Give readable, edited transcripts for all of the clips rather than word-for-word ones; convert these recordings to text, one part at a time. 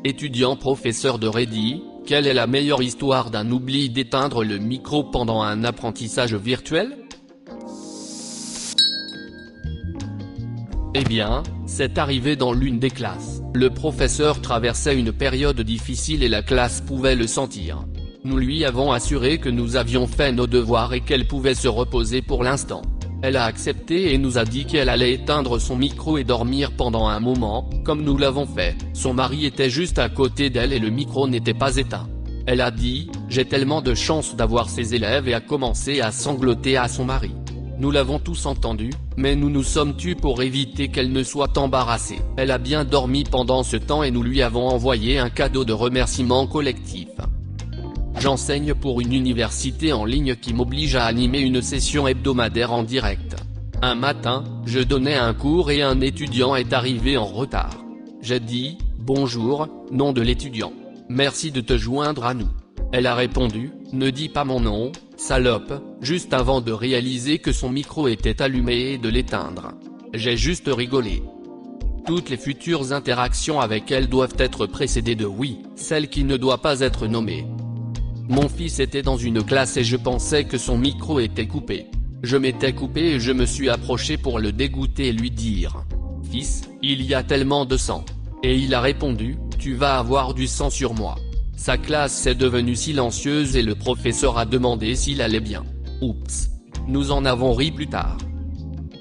Étudiant professeur de Reddy, quelle est la meilleure histoire d'un oubli d'éteindre le micro pendant un apprentissage virtuel? Eh bien, c'est arrivé dans l'une des classes. Le professeur traversait une période difficile et la classe pouvait le sentir. Nous lui avons assuré que nous avions fait nos devoirs et qu'elle pouvait se reposer pour l'instant. Elle a accepté et nous a dit qu'elle allait éteindre son micro et dormir pendant un moment, comme nous l'avons fait. Son mari était juste à côté d'elle et le micro n'était pas éteint. Elle a dit « J'ai tellement de chance d'avoir ces élèves » et a commencé à sangloter à son mari. Nous l'avons tous entendu, mais nous nous sommes tus pour éviter qu'elle ne soit embarrassée. Elle a bien dormi pendant ce temps et nous lui avons envoyé un cadeau de remerciement collectif. J'enseigne pour une université en ligne qui m'oblige à animer une session hebdomadaire en direct. Un matin, je donnais un cours et un étudiant est arrivé en retard. J'ai dit « Bonjour », nom de l'étudiant. « Merci de te joindre à nous ». Elle a répondu « Ne dis pas mon nom, salope », juste avant de réaliser que son micro était allumé et de l'éteindre. J'ai juste rigolé. Toutes les futures interactions avec elle doivent être précédées de oui, celle qui ne doit pas être nommée. Mon fils était dans une classe et je pensais que son micro était coupé. Je m'étais coupé et je me suis approché pour le dégoûter et lui dire « Fils, il y a tellement de sang ». Et il a répondu « Tu vas avoir du sang sur moi ». Sa classe est devenue silencieuse et le professeur a demandé s'il allait bien. Oups. Nous en avons ri plus tard.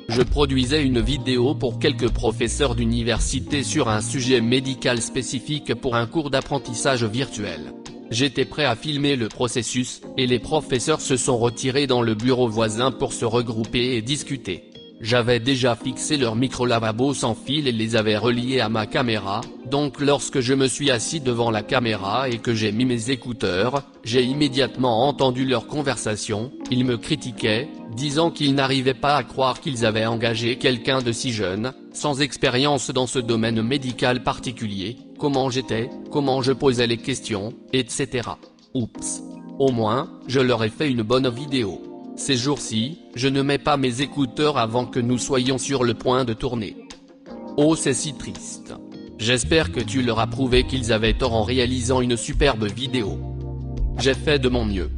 Je produisais une vidéo pour quelques professeurs d'université sur un sujet médical spécifique pour un cours d'apprentissage virtuel. J'étais prêt à filmer le processus, et les professeurs se sont retirés dans le bureau voisin pour se regrouper et discuter. J'avais déjà fixé leur micro-lavabo sans fil et les avais reliés à ma caméra, donc lorsque je me suis assis devant la caméra et que j'ai mis mes écouteurs, j'ai immédiatement entendu leur conversation. Ils me critiquaient, disant qu'ils n'arrivaient pas à croire qu'ils avaient engagé quelqu'un de si jeune, sans expérience dans ce domaine médical particulier, comment j'étais, comment je posais les questions, etc. Oups. Au moins, je leur ai fait une bonne vidéo. Ces jours-ci, je ne mets pas mes écouteurs avant que nous soyons sur le point de tourner. Oh, c'est si triste. J'espère que tu leur as prouvé qu'ils avaient tort en réalisant une superbe vidéo. J'ai fait de mon mieux.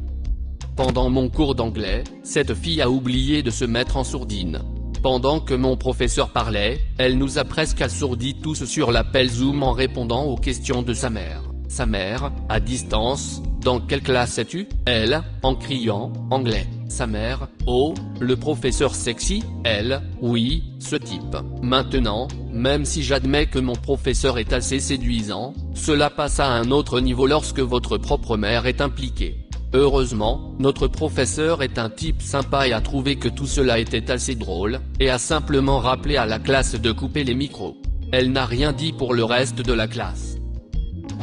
Pendant mon cours d'anglais, cette fille a oublié de se mettre en sourdine. Pendant que mon professeur parlait, elle nous a presque assourdis tous sur l'appel Zoom en répondant aux questions de sa mère. Sa mère, à distance, « Dans quelle classe es-tu » Elle, en criant, « Anglais ». Sa mère, « Oh, le professeur sexy » Elle, « Oui, ce type ». Maintenant, même si j'admets que mon professeur est assez séduisant, cela passe à un autre niveau lorsque votre propre mère est impliquée. Heureusement, notre professeur est un type sympa et a trouvé que tout cela était assez drôle, et a simplement rappelé à la classe de couper les micros. Elle n'a rien dit pour le reste de la classe.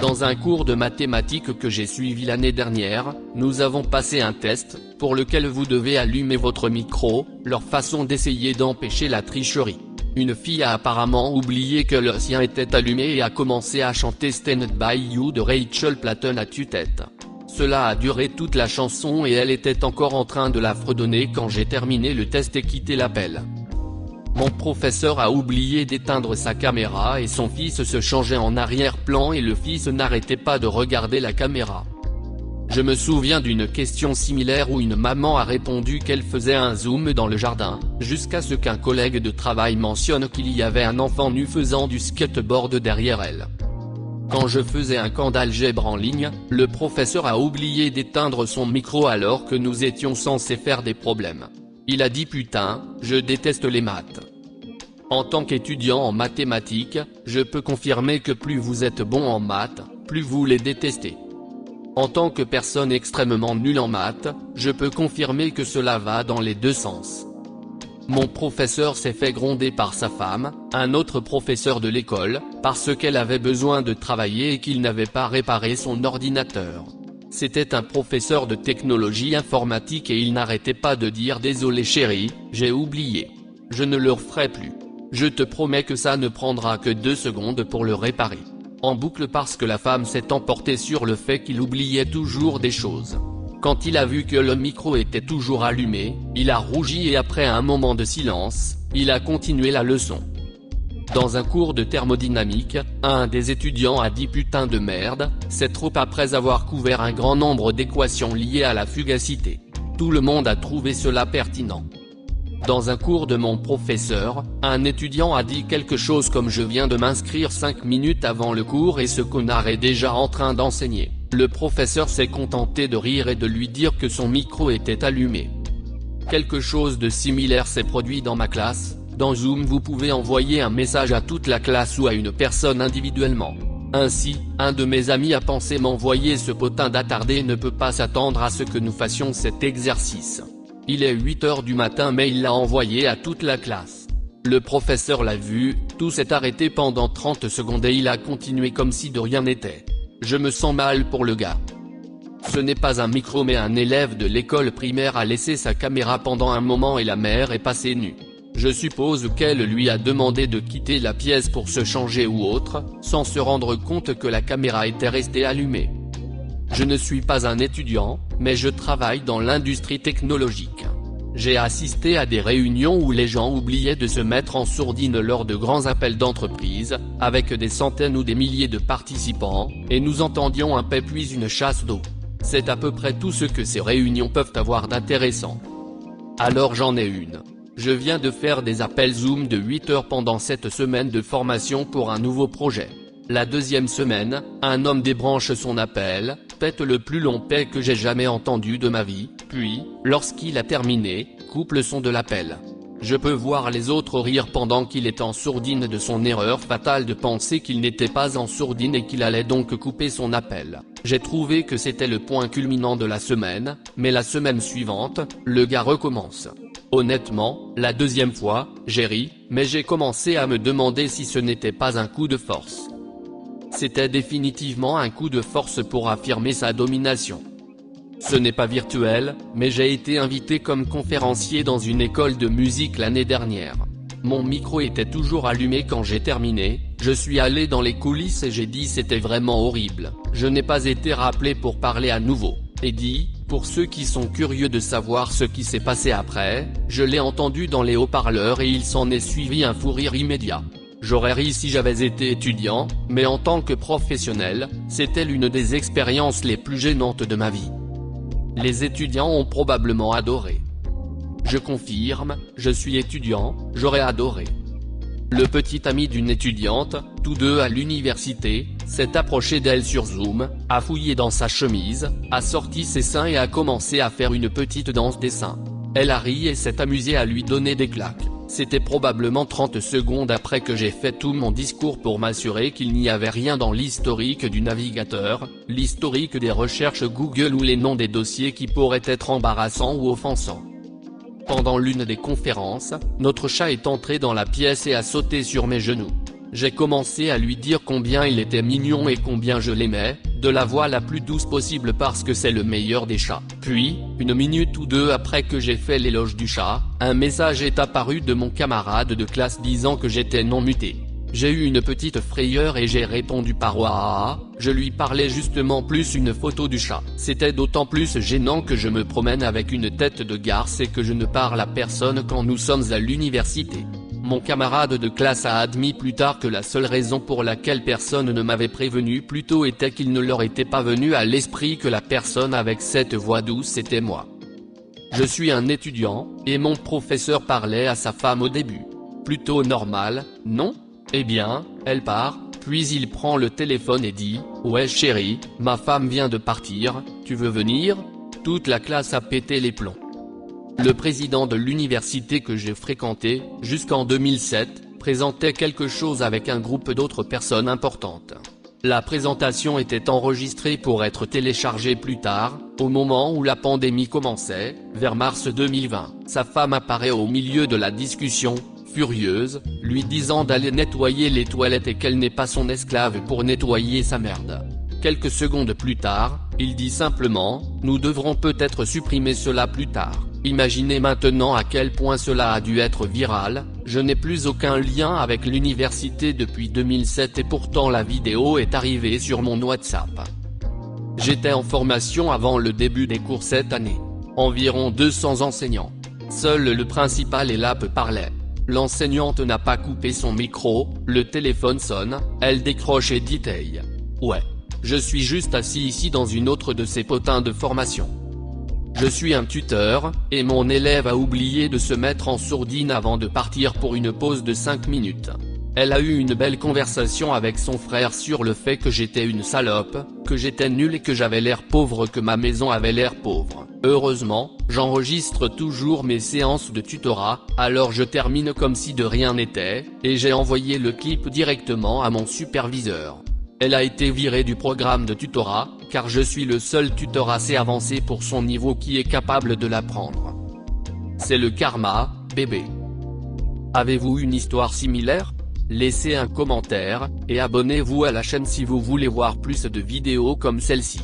Dans un cours de mathématiques que j'ai suivi l'année dernière, nous avons passé un test, pour lequel vous devez allumer votre micro, leur façon d'essayer d'empêcher la tricherie. Une fille a apparemment oublié que le sien était allumé et a commencé à chanter Stand By You de Rachel Platten à tue-tête. Cela a duré toute la chanson et elle était encore en train de la fredonner quand j'ai terminé le test et quitté l'appel. Mon professeur a oublié d'éteindre sa caméra et son fils se changeait en arrière-plan et le fils n'arrêtait pas de regarder la caméra. Je me souviens d'une question similaire où une maman a répondu qu'elle faisait un zoom dans le jardin, jusqu'à ce qu'un collègue de travail mentionne qu'il y avait un enfant nu faisant du skateboard derrière elle. Quand je faisais un camp d'algèbre en ligne, le professeur a oublié d'éteindre son micro alors que nous étions censés faire des problèmes. Il a dit putain, je déteste les maths. En tant qu'étudiant en mathématiques, je peux confirmer que plus vous êtes bon en maths, plus vous les détestez. En tant que personne extrêmement nulle en maths, je peux confirmer que cela va dans les deux sens. Mon professeur s'est fait gronder par sa femme, un autre professeur de l'école, parce qu'elle avait besoin de travailler et qu'il n'avait pas réparé son ordinateur. C'était un professeur de technologie informatique et il n'arrêtait pas de dire « Désolé chérie, j'ai oublié. Je ne le referai plus. Je te promets que ça ne prendra que 2 secondes pour le réparer. » En boucle parce que la femme s'est emportée sur le fait qu'il oubliait toujours des choses. Quand il a vu que le micro était toujours allumé, il a rougi et après un moment de silence, il a continué la leçon. Dans un cours de thermodynamique, un des étudiants a dit putain de merde, c'est trop après avoir couvert un grand nombre d'équations liées à la fugacité. Tout le monde a trouvé cela pertinent. Dans un cours de mon professeur, un étudiant a dit quelque chose comme je viens de m'inscrire 5 minutes avant le cours et ce connard est déjà en train d'enseigner. Le professeur s'est contenté de rire et de lui dire que son micro était allumé. Quelque chose de similaire s'est produit dans ma classe. Dans Zoom vous pouvez envoyer un message à toute la classe ou à une personne individuellement. Ainsi, un de mes amis a pensé m'envoyer ce potin d'attardé et ne peut pas s'attendre à ce que nous fassions cet exercice. Il est 8 h du matin mais il l'a envoyé à toute la classe. Le professeur l'a vu, tout s'est arrêté pendant 30 secondes et il a continué comme si de rien n'était. Je me sens mal pour le gars. Ce n'est pas un micro mais un élève de l'école primaire a laissé sa caméra pendant un moment et la mère est passée nue. Je suppose qu'elle lui a demandé de quitter la pièce pour se changer ou autre, sans se rendre compte que la caméra était restée allumée. Je ne suis pas un étudiant, mais je travaille dans l'industrie technologique. J'ai assisté à des réunions où les gens oubliaient de se mettre en sourdine lors de grands appels d'entreprise, avec des centaines ou des milliers de participants, et nous entendions un paix puis une chasse d'eau. C'est à peu près tout ce que ces réunions peuvent avoir d'intéressant. Alors j'en ai une. Je viens de faire des appels Zoom de 8 heures pendant cette semaine de formation pour un nouveau projet. La deuxième semaine, un homme débranche son appel, pète le plus long paix que j'ai jamais entendu de ma vie, puis, lorsqu'il a terminé, coupe le son de l'appel. Je peux voir les autres rire pendant qu'il est en sourdine de son erreur fatale de penser qu'il n'était pas en sourdine et qu'il allait donc couper son appel. J'ai trouvé que c'était le point culminant de la semaine, mais la semaine suivante, le gars recommence. Honnêtement, la deuxième fois, j'ai ri, mais j'ai commencé à me demander si ce n'était pas un coup de force. C'était définitivement un coup de force pour affirmer sa domination. Ce n'est pas virtuel, mais j'ai été invité comme conférencier dans une école de musique l'année dernière. Mon micro était toujours allumé quand j'ai terminé, je suis allé dans les coulisses et j'ai dit c'était vraiment horrible. Je n'ai pas été rappelé pour parler à nouveau. Et dit, pour ceux qui sont curieux de savoir ce qui s'est passé après, je l'ai entendu dans les haut-parleurs et il s'en est suivi un fou rire immédiat. J'aurais ri si j'avais été étudiant, mais en tant que professionnel, c'était l'une des expériences les plus gênantes de ma vie. Les étudiants ont probablement adoré. Je confirme, je suis étudiant, j'aurais adoré. Le petit ami d'une étudiante, tous deux à l'université, s'est approché d'elle sur Zoom, a fouillé dans sa chemise, a sorti ses seins et a commencé à faire une petite danse des seins. Elle a ri et s'est amusée à lui donner des claques. C'était probablement 30 secondes après que j'ai fait tout mon discours pour m'assurer qu'il n'y avait rien dans l'historique du navigateur, l'historique des recherches Google ou les noms des dossiers qui pourraient être embarrassants ou offensants. Pendant l'une des conférences, notre chat est entré dans la pièce et a sauté sur mes genoux. J'ai commencé à lui dire combien il était mignon et combien je l'aimais, de la voix la plus douce possible parce que c'est le meilleur des chats. Puis, une minute ou deux après que j'ai fait l'éloge du chat, un message est apparu de mon camarade de classe disant que j'étais non muté. J'ai eu une petite frayeur et j'ai répondu par ouah, je lui parlais justement plus une photo du chat. C'était d'autant plus gênant que je me promène avec une tête de garce et que je ne parle à personne quand nous sommes à l'université. Mon camarade de classe a admis plus tard que la seule raison pour laquelle personne ne m'avait prévenu plus tôt était qu'il ne leur était pas venu à l'esprit que la personne avec cette voix douce était moi. Je suis un étudiant, et mon professeur parlait à sa femme au début. Plutôt normal, non ? Eh bien, elle part, puis il prend le téléphone et dit « Ouais chérie, ma femme vient de partir, tu veux venir ?» Toute la classe a pété les plombs. Le président de l'université que j'ai fréquenté, jusqu'en 2007, présentait quelque chose avec un groupe d'autres personnes importantes. La présentation était enregistrée pour être téléchargée plus tard, au moment où la pandémie commençait, vers mars 2020. Sa femme apparaît au milieu de la discussion, furieuse, lui disant d'aller nettoyer les toilettes et qu'elle n'est pas son esclave pour nettoyer sa merde. Quelques secondes plus tard, il dit simplement « Nous devrons peut-être supprimer cela plus tard ». Imaginez maintenant à quel point cela a dû être viral, je n'ai plus aucun lien avec l'université depuis 2007 et pourtant la vidéo est arrivée sur mon WhatsApp. J'étais en formation avant le début des cours cette année. Environ 200 enseignants. Seul le principal et l'app parlaient. L'enseignante n'a pas coupé son micro, le téléphone sonne, elle décroche et dit hey. Ouais. Je suis juste assis ici dans une autre de ces potins de formation. Je suis un tuteur, et mon élève a oublié de se mettre en sourdine avant de partir pour une pause de 5 minutes. Elle a eu une belle conversation avec son frère sur le fait que j'étais une salope, que j'étais nul et que j'avais l'air pauvre, que ma maison avait l'air pauvre. Heureusement, j'enregistre toujours mes séances de tutorat, alors je termine comme si de rien n'était, et j'ai envoyé le clip directement à mon superviseur. Elle a été virée du programme de tutorat, car je suis le seul tuteur assez avancé pour son niveau qui est capable de l'apprendre. C'est le karma, bébé. Avez-vous une histoire similaire? Laissez un commentaire, et abonnez-vous à la chaîne si vous voulez voir plus de vidéos comme celle-ci.